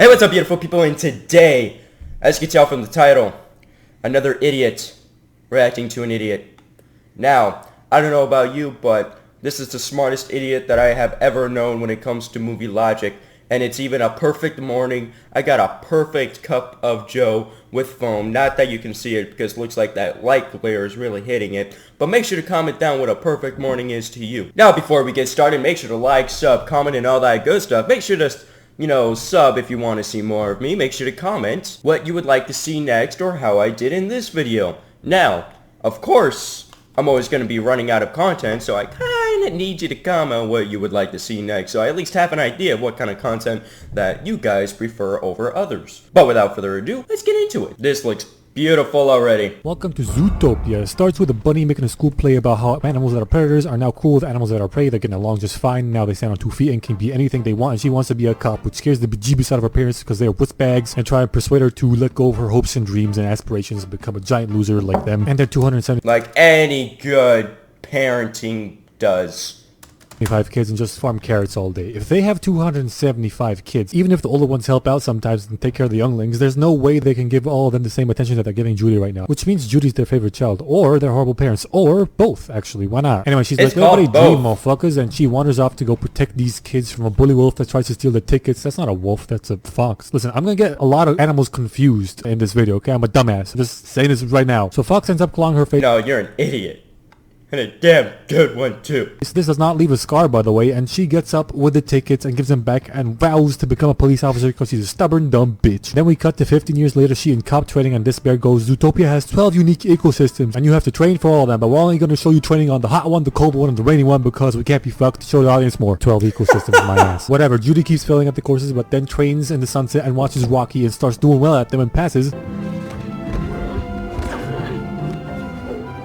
Hey, what's up, beautiful people? And today, as you can tell from the title, another idiot reacting to an idiot. Now, I don't know about you, but this is the smartest idiot that I have ever known when it comes to movie logic. And it's even a perfect morning. I got a perfect cup of joe with foam. Not that you can see it because it looks like that light glare is really hitting it. But make sure to comment down what a perfect morning is to you. Now, before we get started, make sure to like, sub, comment, and all that good stuff. Make sure to sub if you want to see more of me. Make sure to comment what you would like to see next or how I did in this video. Now, of course, I'm always going to be running out of content, so I kind of need you to comment what you would like to see next, so I at least have an idea of what kind of content that you guys prefer over others. But without further ado, let's get into it. This looks beautiful already. Welcome to Zootopia. It starts with a bunny making a school play about how animals that are predators are now cool with animals that are prey. They're getting along just fine. Now they stand on 2 feet and can be anything they want. And she wants to be a cop, which scares the bejeebus out of her parents because they are wussbags and try to persuade her to let go of her hopes and dreams and aspirations and become a giant loser like them. And they're 270 like any good parenting does. 25 kids and just farm carrots all day. If they have 275 kids, even if the older ones help out sometimes and take care of the younglings, there's no way they can give all of them the same attention that they're giving Judy right now. Which means Judy's their favorite child, or they're horrible parents, or both, actually. Why not? Anyway, she's like, nobody dream, motherfuckers, and she wanders off to go protect these kids from a bully wolf that tries to steal the tickets. That's not a wolf, that's a fox. Listen, I'm gonna get a lot of animals confused in this video, okay? I'm a dumbass. I'm just saying this right now. So Fox ends up clawing her face. No, you're an idiot. And a damn good one, too. This does not leave a scar, by the way, and she gets up with the tickets and gives them back and vows to become a police officer because she's a stubborn, dumb bitch. Then we cut to 15 years later, she in cop training, and this bear goes, Zootopia has 12 unique ecosystems, and you have to train for all of them, but we're only going to show you training on the hot one, the cold one, and the rainy one because we can't be fucked. Show the audience more. 12 ecosystems, my ass. Whatever, Judy keeps filling up the courses, but then trains in the sunset and watches Rocky and starts doing well at them and passes.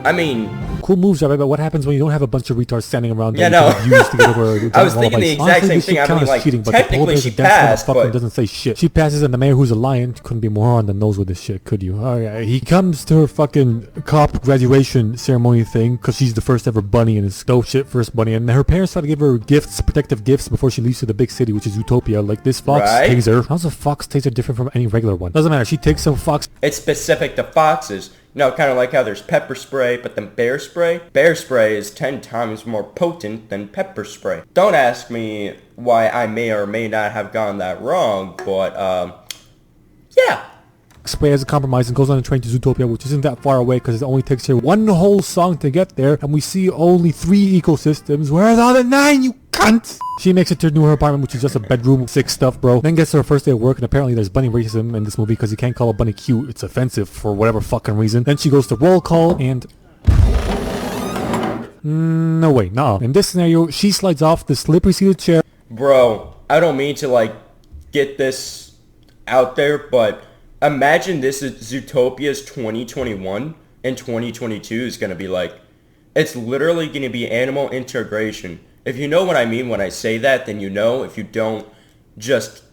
I mean, cool moves, right? But what happens when you don't have a bunch of retards standing around? Yeah, no. Used to get over I was thinking the exact same thing. I mean, like, cheating, technically she passed, but doesn't say shit. She passes, and the mayor, who's a lion, couldn't be more on the nose with this shit, could you? Alright, he comes to her fucking cop graduation ceremony thing because she's the first ever bunny and it's dope shit first bunny, and her parents try to give her gifts, protective gifts, before she leaves to the big city, which is Zootopia. Like this fox taser. How's a fox taser different from any regular one? Doesn't matter. She takes some fox. It's specific to foxes. You know, kind of like how there's pepper spray, but then bear spray. Bear spray is 10 times more potent than pepper spray. Don't ask me why I may or may not have gotten that wrong, but, yeah. Spray as a compromise and goes on a train to Zootopia, which isn't that far away because it only takes her one whole song to get there, and we see only 3 ecosystems. Where's all the 9, you cunt? She makes it to her apartment, which is just a bedroom, sick stuff, bro. Then gets to her first day of work, and apparently there's bunny racism in this movie because you can't call a bunny cute. It's offensive for whatever fucking reason. Then she goes to roll call, and no way, no. In this scenario, she slides off the slippery seated chair. Bro, I don't mean to, like, get this out there, but imagine this is Zootopia's 2021 and 2022 is going to be like, it's literally going to be animal integration. If you know what I mean when I say that, then you know. If you don't, just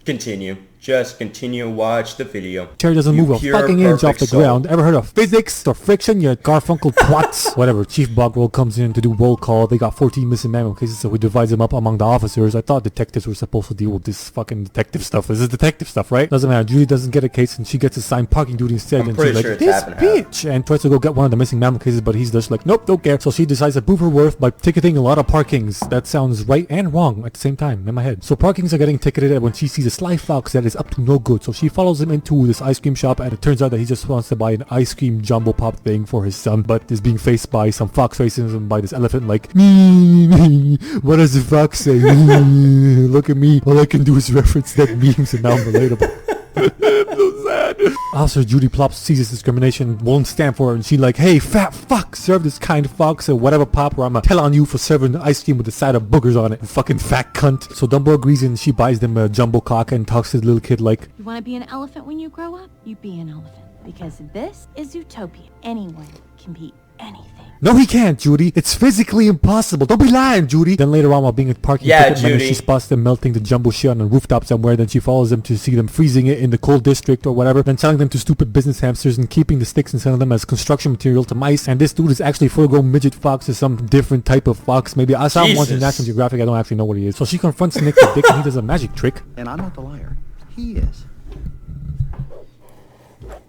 continue. Just continue, watch the video. Chair doesn't move a fucking inch off the ground. Ever heard of physics or friction, you Garfunkel twats? Whatever, Chief Bogwell comes in to do roll call. They got 14 missing mammal cases, so he divides them up among the officers. I thought detectives were supposed to deal with this fucking detective stuff. This is detective stuff, right? Doesn't matter. Judy doesn't get a case, and she gets assigned parking duty instead. And she's like, this bitch! And tries to go get one of the missing mammal cases, but he's just like, nope, don't care. So she decides to prove her worth by ticketing a lot of parkings. That sounds right and wrong at the same time in my head. So parkings are getting ticketed when she sees a sly fox that is up to no good. So she follows him into this ice cream shop, and it turns out that he just wants to buy an ice cream jumbo pop thing for his son, but is being faced by some fox racism by this elephant like, me. What does the fox say? Look at me. All I can do is reference that memes, and now I'm relatable. I'm so sad. Officer Judy Plops sees this discrimination, won't stand for it, and she like, hey, fat fuck, serve this kind fox or whatever pop, or I'ma tell on you for serving ice cream with a side of boogers on it, you fucking fat cunt. So Dumbo agrees, and she buys them a jumbo cock and talks to the little kid like, you want to be an elephant when you grow up? You be an elephant. Because this is Zootopia. Anyone can be anything. No, he can't, Judy. It's physically impossible. Don't be lying, Judy. Then later on, while being at parking ticket manager, she spots them melting the jumbo shit on a rooftop somewhere. Then she follows them to see them freezing it in the cold district or whatever. Then selling them to stupid business hamsters and keeping the sticks and selling them as construction material to mice. And this dude is actually full-grown midget fox or some different type of fox. Maybe I saw him once in National Geographic. I don't actually know what he is. So she confronts Nick the Dick, and he does a magic trick. And I'm not the liar. He is.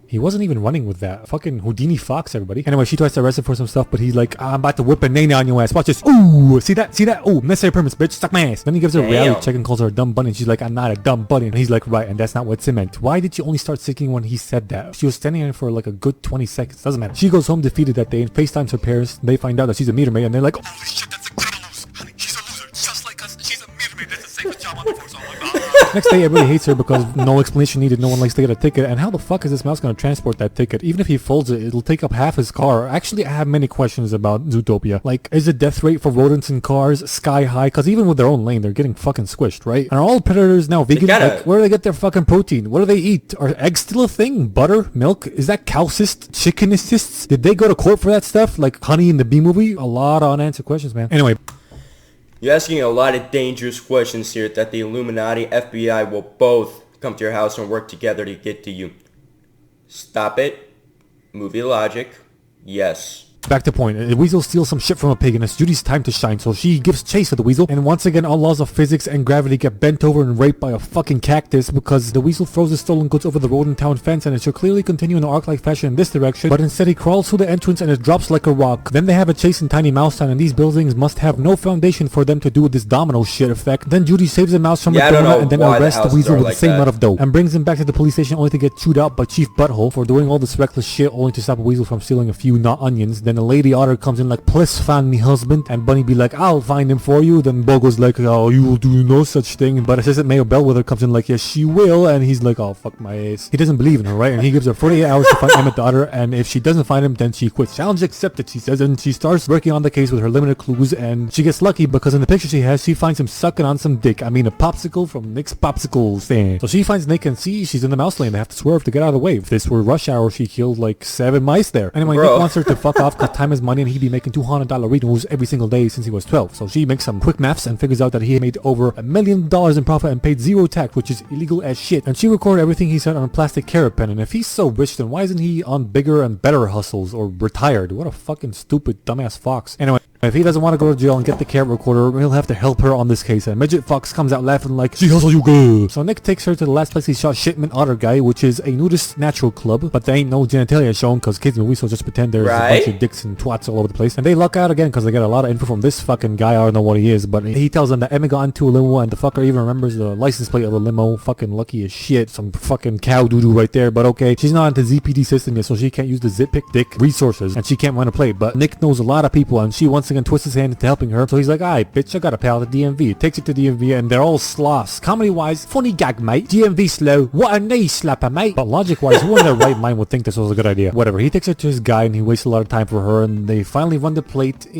He wasn't even running with that. Fucking Houdini Fox, everybody. Anyway, she tries to arrest him for some stuff, but he's like, I'm about to whip a nana on your ass. Watch this. Ooh, see that? See that? Ooh, necessary permits, bitch. Suck my ass. Then he gives her a reality check and calls her a dumb bunny. And she's like, I'm not a dumb bunny. And he's like, right, and that's not what it meant. Why did she only start singing when he said that? She was standing there for like a good 20 seconds. Doesn't matter. She goes home defeated that day and FaceTimes her parents. They find out that she's a meter maid and they're like, holy shit, that's a criminal. Honey, she's a loser. Just like us. She's a meter maid. That's the safest job on the force. Oh my god. Next day, everybody hates her because no explanation needed. No one likes to get a ticket. And how the fuck is this mouse going to transport that ticket? Even if he folds it, it'll take up half his car. Actually, I have many questions about Zootopia. Like, is the death rate for rodents in cars sky high? Because even with their own lane, they're getting fucking squished, right? And are all predators now vegan? Like, where do they get their fucking protein? What do they eat? Are eggs still a thing? Butter? Milk? Is that cow cyst? Chicken cysts? Did they go to court for that stuff? Like Honey in the Bee movie? A lot of unanswered questions, man. Anyway. You're asking a lot of dangerous questions here that the Illuminati, FBI will both come to your house and work together to get to you. Stop it. Movie logic. Yes. Back to point. A weasel steals some shit from a pig and it's Judy's time to shine, so she gives chase to the weasel, and once again all laws of physics and gravity get bent over and raped by a fucking cactus because the weasel throws the stolen goods over the rodent town fence, and it should clearly continue in an arc-like fashion in this direction, but instead he crawls through the entrance and it drops like a rock. Then they have a chase in Tiny Mouse Town, and these buildings must have no foundation for them to do this domino shit effect. Then Judy saves the mouse from a donut and then arrests the weasel with the same amount of dough and brings him back to the police station only to get chewed out by Chief Butthole for doing all this reckless shit only to stop a weasel from stealing a few not onions. Then the lady otter comes in like, please find me husband, and Bunny be like, I'll find him for you. Then Bo goes like, oh, you will do no such thing. But Assistant Mayor Bellwether comes in like, yes she will, and he's like, oh fuck my ass. He doesn't believe in her, right? And he gives her 48 hours to find Emmett the Otter, and if she doesn't find him then she quits. Challenge accepted, she says, and she starts working on the case with her limited clues, and she gets lucky because in the picture she has, she finds him sucking on some dick. I mean a popsicle from Nick's Popsicle stand. So she finds Nick and see she's in the mouse lane. They have to swerve to get out of the way. If this were rush hour, she killed like 7 mice there. Anyway, Nick wants her to fuck off because time is money and he'd be making $200 read-moves every single day since he was 12. So she makes some quick maths and figures out that he made over $1 million in profit and paid 0 tax, which is illegal as shit. And she recorded everything he said on a plastic carrot pen. And if he's so rich, then why isn't he on bigger and better hustles or retired? What a fucking stupid dumbass fox. Anyway, if he doesn't want to go to jail and get the carrot recorder, he'll have to help her on this case. And Midget Fox comes out laughing like, she hustle you good. So Nick takes her to the last place he shot Shipment Otter Guy, which is a nudist natural club. But there ain't no genitalia shown because kids and weasel just pretend there's a bunch of dicks and twats all over the place. And they luck out again because they get a lot of info from this fucking guy. I don't know what he is, but he tells them that Emma got into a limo and the fucker even remembers the license plate of the limo. Fucking lucky as shit. Some fucking cow doo-doo right there. But okay, she's not into ZPD system yet, so she can't use the zip pick dick resources and she can't run a play. But Nick knows a lot of people and she once again twists his hand into helping her. So he's like, alright bitch, I got a pal at the DMV. Takes it to DMV and they're all sloths. Comedy wise, funny gag mate. DMV slow. What a knee slapper mate. But logic wise, who in their right mind would think this was a good idea? Whatever. He takes her to his guy and he wastes a lot of time for her and they finally run the plate at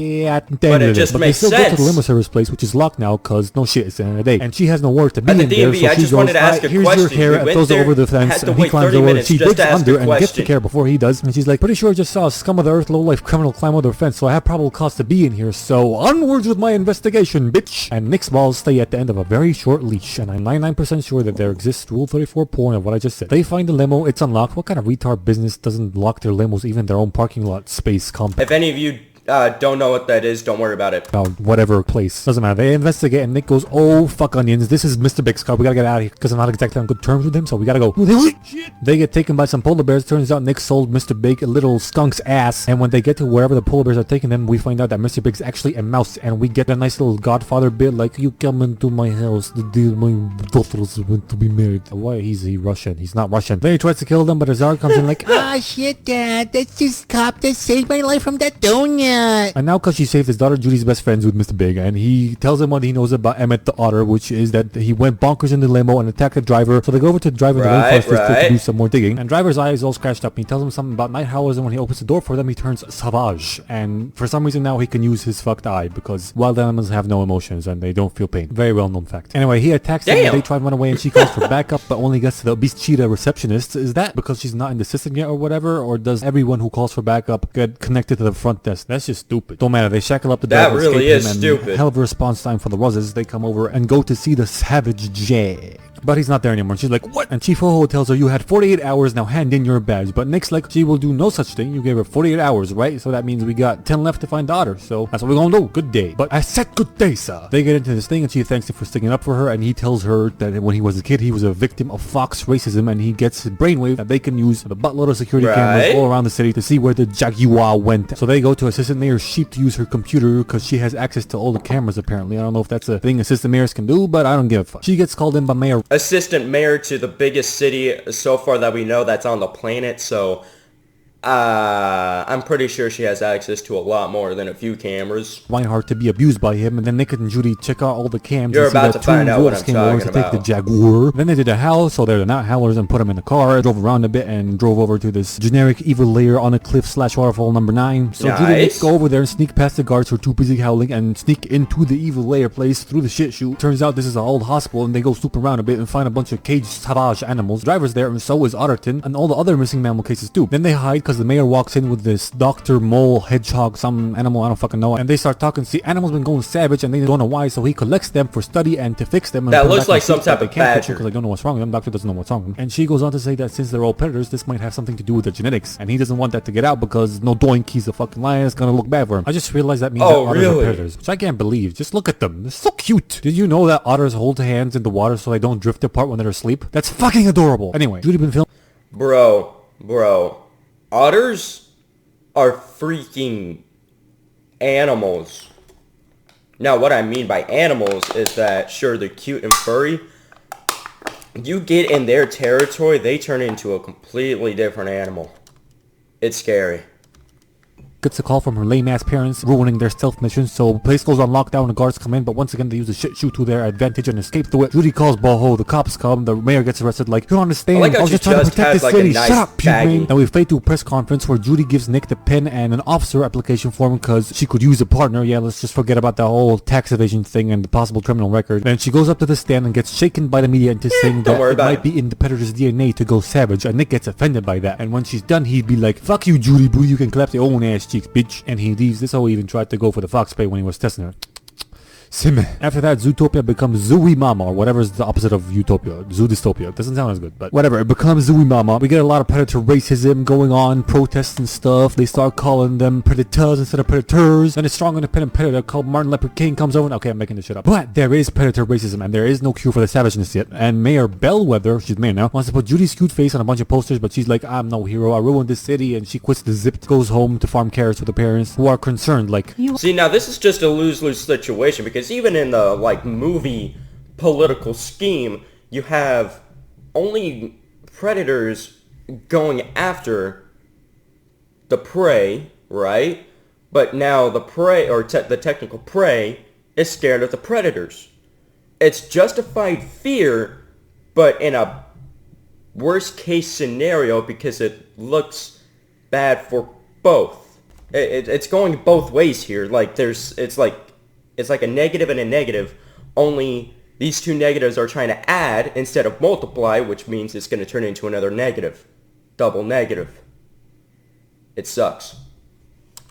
the end of it. But they still go to the limo service place, which is locked now because no shit, it's the end of the day. And she has no work to be in there, so she goes, here's your hair, and throws it over the fence, and he climbs over, and she digs under and gets the care before he does, and she's like, pretty sure I just saw a scum of the earth low-life criminal climb over the fence, so I have probable cause to be in here, so onwards with my investigation, bitch! And Nick's balls stay at the end of a very short leash, and I'm 99% sure that there exists Rule 34 porn of what I just said. They find the limo, it's unlocked. What kind of retard business doesn't lock their limos, even their own parking lot space comp? If any of you don't know what that is, don't worry about it. Whatever place. Doesn't matter. They investigate and Nick goes, oh fuck onions, this is Mr. Big's car. We gotta get out of here because I'm not exactly on good terms with him, so we gotta go. They get taken by some polar bears. Turns out Nick sold Mr. Big a little skunk's ass, and when they get to wherever the polar bears are taking them, we find out that Mr. Big's actually a mouse, and we get a nice little Godfather bit like, you come into my house, the deal my daughters want to be married. Why is he Russian? He's not Russian. Then he tries to kill them, but Azar comes in like, ah shit dad, that's just cop that saved my life from that donut. And now because she saved his daughter, Judy's best friends with Mr. Big, and he tells him what he knows about Emmett the Otter, which is that he went bonkers in the limo and attacked the driver. So they go over to the driver in the rainforest district to do some more digging, and driver's eye is all scratched up. He tells him something about night howlers, and when he opens the door for them, he turns savage. And for some reason now he can use his fucked eye because wild animals have no emotions and they don't feel pain. Very well known fact. Anyway, he attacks them and they try and run away, and she calls for backup but only gets to the obese cheetah receptionist. Is that because she's not in the system yet or whatever, or does everyone who calls for backup get connected to the front desk? That's just stupid. Don't matter. They shackle up the driver. That really is stupid. Hell of a response time for the Ruzzes. They come over and go to see the Savage Jag. But he's not there anymore. She's like, what? And Chief Ho-Ho tells her, you had 48 hours, now hand in your badge. But Nick's like, she will do no such thing. You gave her 48 hours, right? So that means we got 10 left to find the otter. So that's what we're gonna do. Good day. But I said good day, sir. They get into this thing and she thanks him for sticking up for her. And he tells her that when he was a kid, he was a victim of fox racism. And he gets a brainwave that they can use with a buttload of security cameras all around the city to see where the Jaguar went. So they go to Assistant Mayor Sheep to use her computer because she has access to all the cameras apparently. I don't know if that's a thing Assistant Mayors can do, but I don't give a fuck. She gets called in by Mayor Assistant Mayor to the biggest city so far that we know that's on the planet, so I'm pretty sure she has access to a lot more than a few cameras. Reinhardt to be abused by him, and then Nick and Judy check out all the cams. You're and see about that to find out what I'm came over talking to take the Jaguar. Then they did a house, so they're the Night Howlers, and put them in the car, drove around a bit, and drove over to this generic evil lair on a cliff / waterfall number 9. So Judy and Nick go over there and sneak past the guards who are too busy howling and sneak into the evil lair place through the shit chute. Turns out this is an old hospital, and they go snoop around a bit and find a bunch of caged savage animals. Driver's there, and so is Otterton, and all the other missing mammal cases too. Then they hide because the mayor walks in with this Dr. Mole Hedgehog, some animal, I don't fucking know, and they start talking. See, animals been going savage and they don't know why, so he collects them for study and to fix them. And that looks like some type of badger. Because I don't know what's wrong with them. Doctor doesn't know what's wrong with them. And she goes on to say that since they're all predators, this might have something to do with their genetics, and he doesn't want that to get out because no doink, he's a fucking lion, it's gonna look bad for him. I just realized that means that otters are predators, which I can't believe. Just look at them, they're so cute. Did you know that otters hold hands in the water so they don't drift apart when they're asleep? That's fucking adorable. Anyway, Judy been filming. Bro, otters are freaking animals. Now, what I mean by animals is that, sure, they're cute and furry. You get in their territory, they turn into a completely different animal. It's scary. Gets a call from her lame ass parents ruining their stealth mission, so the place goes on lockdown and guards come in, but once again they use the shit shoot to their advantage and escape through it. Judy calls Boho, the cops come, the mayor gets arrested like, you don't understand, I was just trying to protect this city, shut up, Pete. And we fade to a press conference where Judy gives Nick the pen and an officer application form because she could use a partner. Yeah, let's just forget about the whole tax evasion thing and the possible criminal record. Then she goes up to the stand and gets shaken by the media into saying that it might be in the predator's DNA to go savage, and Nick gets offended by that. And when she's done, he'd be like, fuck you, Judy boo, you can clap your own ass cheeks, bitch. And he leaves. This how he even tried to go for the fox spray when he was testing her. After that, Zootopia becomes Zooey Mama, or whatever is the opposite of Utopia. Zoodystopia. It doesn't sound as good, but whatever. It becomes Zooey Mama. We get a lot of predator racism going on, protests and stuff. They start calling them predators instead of predators. Then a strong independent predator called Martin Luther King comes over. Okay, I'm making this shit up. But there is predator racism, and there is no cure for the savageness yet. And Mayor Bellwether, she's mayor now, wants to put Judy's cute face on a bunch of posters, but she's like, I'm no hero. I ruined this city, and she quits the zip, goes home to farm carrots with her parents, who are concerned, like... See, now this is just a lose-lose situation, because even in the movie political scheme, you have only predators going after the prey, right? But now the prey, or the technical prey, is scared of the predators. It's justified fear, but in a worst case scenario because it looks bad for both. It's going both ways here. Like it's like a negative and a negative, only these two negatives are trying to add instead of multiply, which means it's going to turn into another negative. Double negative. It sucks.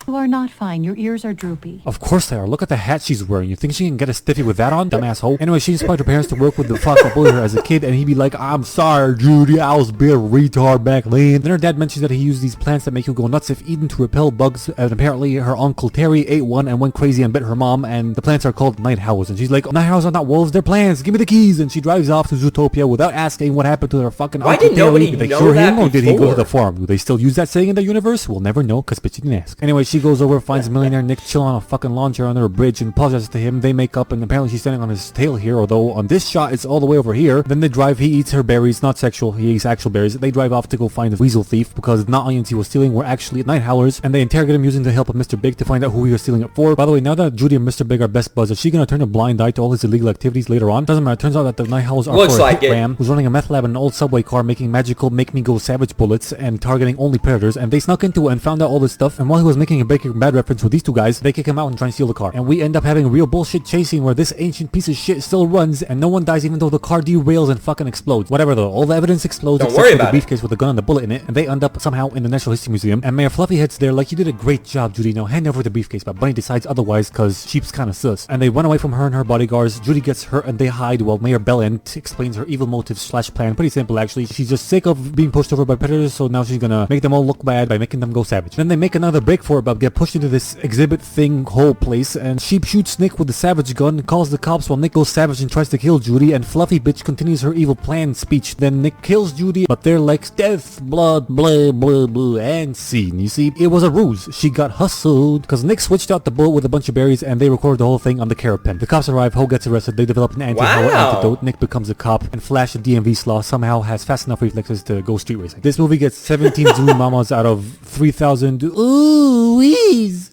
You are not fine. Your ears are droopy. Of course they are. Look at the hat she's wearing. You think she can get a stiffy with that on? Dumb asshole. Anyway, she inspired her parents to work with the fox that bullied her as a kid, and he'd be like, I'm sorry, Judy, I was being a retard back then. Then her dad mentions that he used these plants that make you go nuts if eaten to repel bugs, and apparently her uncle Terry ate one and went crazy and bit her mom, and the plants are called night howls. And she's like, night howls are not wolves, they're plants. Give me the keys. And she drives off to Zootopia without asking what happened to her fucking uncle Terry. Did they cure him, or did he go to the farm? Do they still use that saying in the universe? We'll never know, because bitch didn't ask. Anyway, she goes over, finds millionaire Nick chilling on a fucking lawn chair under a bridge and apologizes to him. They make up, and apparently she's standing on his tail here, although on this shot it's all the way over here. Then they drive, he eats her berries, not sexual, he eats actual berries. They drive off to go find the weasel thief because the not onions he was stealing were actually night howlers, and they interrogate him using the help of Mr. Big to find out who he was stealing it for. By the way, now that Judy and Mr. Big are best buds, is she gonna turn a blind eye to all his illegal activities later on? Doesn't matter, turns out that the night howlers are for a hit ram who's running a meth lab in an old subway car making magical make me go savage bullets and targeting only predators, and they snuck into it and found out all this stuff, and while he was making a Breaking Bad reference with these two guys. They kick him out and try and steal the car. And we end up having a real bullshit chasing where this ancient piece of shit still runs and no one dies even though the car derails and fucking explodes. Whatever though, all the evidence explodes Don't except worry for the about it. briefcase with the gun and the bullet in it, and they end up somehow in the Natural History Museum. And Mayor Fluffyhead's there like, you did a great job, Judy, now hand over the briefcase. But Bunny decides otherwise cause she's kinda sus. And they run away from her and her bodyguards. Judy gets hurt and they hide while Mayor Bellend explains her evil motives / plan. Pretty simple actually. She's just sick of being pushed over by predators, so now she's gonna make them all look bad by making them go savage. Then they make another break for it but get pushed into this exhibit thing whole place, and Sheep shoots Nick with the savage gun and calls the cops while Nick goes savage and tries to kill Judy, and Fluffy bitch continues her evil plan speech. Then Nick kills Judy, but they're like death, blood, blah, blah, blah, and scene. You see, it was a ruse. She got hustled because Nick switched out the bullet with a bunch of berries and they recorded the whole thing on the Carapan. The cops arrive, Ho gets arrested, they develop an anti-horror antidote, Nick becomes a cop, and Flash, the DMV slaw, somehow has fast enough reflexes to go street racing. This movie gets 17 Zooey Mamas out of 3,000 ooh-wees.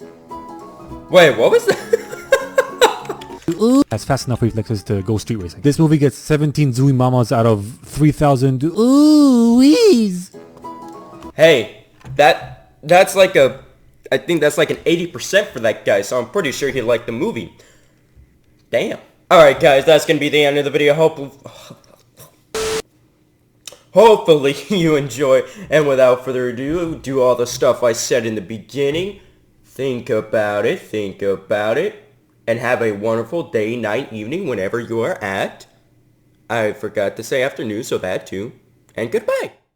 Wait, what was that? Has fast enough reflexes to go street racing. This movie gets 17 Zooey Mamas out of 3,000 ooh-wees. Hey, that's like I think that's like an 80% for that guy, so I'm pretty sure he liked the movie. Damn. Alright guys, that's gonna be the end of the video. Hopefully you enjoy, and without further ado, do all the stuff I said in the beginning. Think about it, and have a wonderful day, night, evening, whenever you are at. I forgot to say afternoon, so that too. And goodbye.